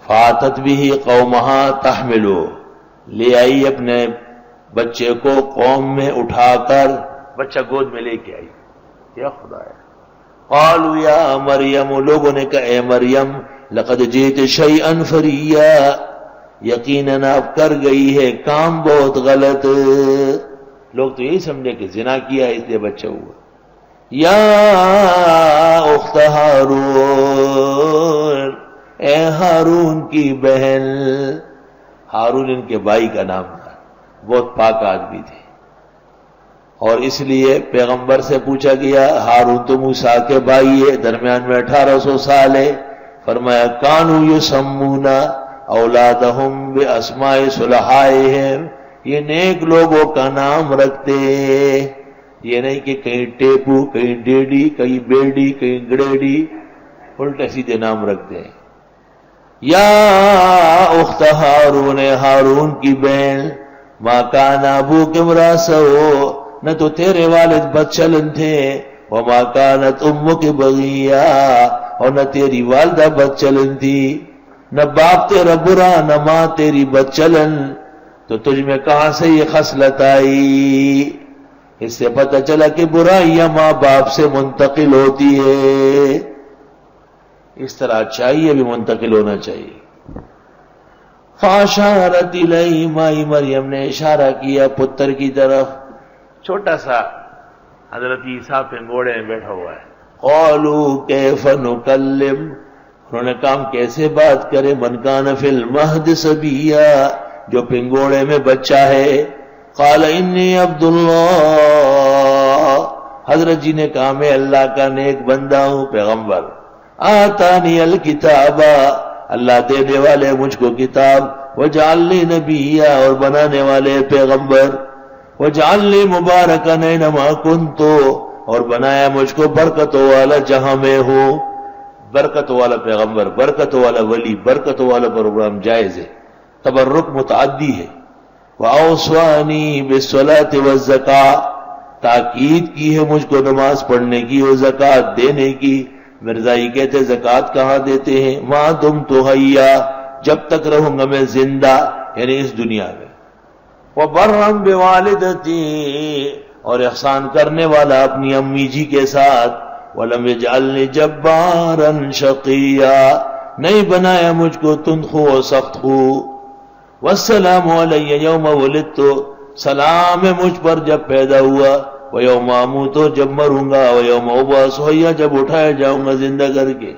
فاتت بھی قومہا تحملو، لے آئی اپنے بچے کو قوم میں اٹھا کر، بچہ گود میں لے کے آئی. یا خدا ہے. قالوا یا مریم، لوگوں نے کہا اے مریم لقد جئت شیئا فریا، یقیناً آپ کر گئی ہے کام بہت غلط. لوگ تو یہی سمجھے کہ زنا کیا اس لیے بچہ ہوا. یا اخت ہارون، اے ہارون کی بہن. ہارون ان کے بھائی کا نام تھا، بہت پاک آدمی تھے، اور اس لیے پیغمبر سے پوچھا گیا ہارون تو موسیٰ کے بھائی ہے، درمیان میں 1800 سال ہے. فرمایا کانوا یسمون اولادہم باسماء صلحائہم، یہ نیک لوگوں کا نام رکھتے، یہ نہیں کہ کہیں ٹیپو، کہیں ڈیڈی، کہیں بیڈی، کہیں گڑیڈی، الٹے سیدھے نام رکھتے ہیں. یا اخت ہارون، ہارون کی بہن، ما کان ابوک امرأ سوء، نہ تو تیرے والد بدچلن تھے، وما کانت امک بغیا، اور نہ تیری والدہ بدچلن تھی. نہ باپ تیرا برا، نہ ماں تیری بدچلن، تو تجھ میں کہاں سے یہ خصلت آئی؟ اس سے پتہ چلا کہ برائیاں ماں باپ سے منتقل ہوتی ہے. اس طرح چاہیے بھی منتقل ہونا چاہیے. فاشارت الیہ، مائی مریم نے اشارہ کیا پتر کی طرف. چھوٹا سا حضرت عیسیٰ پنگوڑے میں بیٹھا ہوا ہے. قالوا کیف نکلم، انہوں نے کہا کیسے بات کرے من کان فی المہد صبیا، جو پنگوڑے میں بچہ ہے. قال انی عبد اللہ، حضرت جی نے کہا میں اللہ کا نیک بندہ ہوں، پیغمبر. آتانی الکتاب، اللہ دینے والے مجھ کو کتاب، وجعلنی نبیا، اور بنانے والے پیغمبر، وجعلنی مبارکا اینما کنت، اور بنایا مجھ کو برکتوں والا جہاں میں ہوں. برکتوں والا پیغمبر، برکتوں والا ولی، برکتوں والا پروگرام جائز ہے، تبرک متعدی ہے. وَأَوْصَانِي بِالصَّلَاةِ وَالزَّكَاةِ، تاکید کی ہے مجھ کو نماز پڑھنے کی اور زکوٰۃ دینے کی. مرزائی کہتے زکوٰۃ کہاں دیتے ہیں؟ مَا دُمْتُ حَيًّا، جب تک رہوں گا میں زندہ، یعنی اس دنیا میں. وَبَرًّا بِوَالِدَتِي، اور احسان کرنے والا اپنی امی جی کے ساتھ. وَلَمْ يَجْعَلْنِي جَبَّارًا شَقِيًّا، نہیں بنایا مجھ کو تندخو اور سخت خو. وَالسَّلَامُ عَلَيَّ يَوْمَ وُلِدتُّ، سلام ہے مجھ پر جب پیدا ہوا. وَيَوْمَ أَمُوتُ، جب مروں گا. وَيَوْمَ أُبْعَثُ حَيًّا، جب اٹھایا جاؤں گا زندہ کر کے.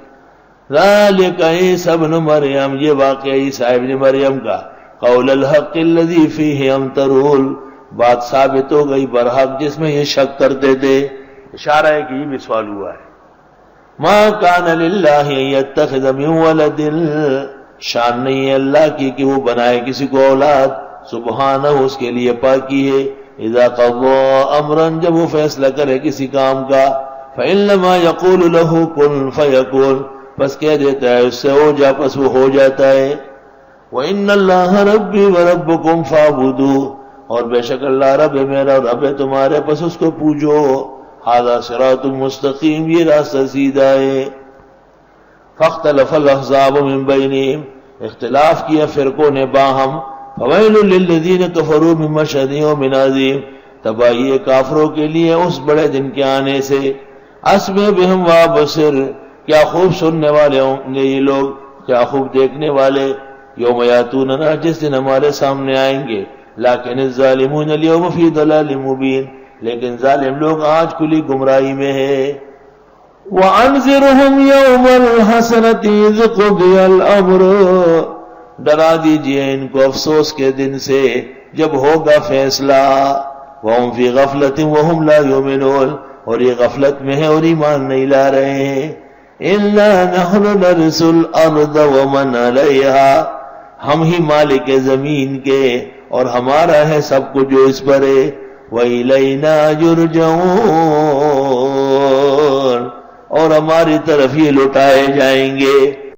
ذَلِكَ عِیسیٰ ابْنُ مریم، یہ واقعہ عیسیٰ ابن مریم کا. قول الحق الذی فیہ یمترون، بات ثابت ہو گئی برحق جس میں یہ شک کرتے تھے. اشارہ ہے کہ یہ بھی سوال ہوا ہے. ما کان للہ ان یتخذ من ولد، شان نہیں ہے اللہ کی کہ وہ بنائے کسی کو اولاد. سبحانہ، اس کے لیے پاکی ہے. اذا قضى امرا، جب وہ فیصلہ کرے کسی کام کا. فانما یقول له کن فیکون، بس کہہ دیتا ہے اس سے ہو جا، پس وہ ہو جاتا ہے. وَإِنَّ اللَّهَ رَبِّي وَرَبُّكُمْ فَاعْبُدُوهُ، اور بے شک اللہ رب ہے میرا اور رب ہے تمہارے، پس اس کو پوجو. هذا صراط مستقیم، یہ راستہ سیدھا ہے. فاختلف الاحزاب من بینہم، اختلاف کیا فرقوں نے باہم. فویل للذین کفروا من مشہد یوم عظیم، تباہی ہے کافروں کے لیے اس بڑے دن کے آنے سے. اسمع بہم وابصر، کیا خوب سننے والے ہوں گے یہ لوگ، کیا خوب دیکھنے والے. یوم یاتوننا، جس دن ہمارے سامنے آئیں گے. لیکن الظالمون اليوم فی ضلال مبین، لیکن ظالم لوگ آج کھلی گمراہی میں ہے. وَأَنذِرْهُمْ يَوْمَ الْحَسْرَةِ إِذْ قُضِيَ الْأَمْرُ، ڈرا دیجئے ان کو افسوس کے دن سے جب ہوگا فیصلہ. وَهُمْ فِي غَفْلَةٍ وَهُمْ لَا يُؤْمِنُونَ، اور یہ غفلت میں ہے اور ایمان نہیں لا رہے ہیں. إِنَّا نَحْنُ نَرِثُ الْأَرْضَ وَمَنْ عَلَيْهَا، ہم ہی مالک زمین کے اور ہمارا ہے سب کچھ جو اس پر ہے. وَإِلَيْنَا يُرْجَعُونَ، اور ہماری طرف یہ لوٹائے جائیں گے.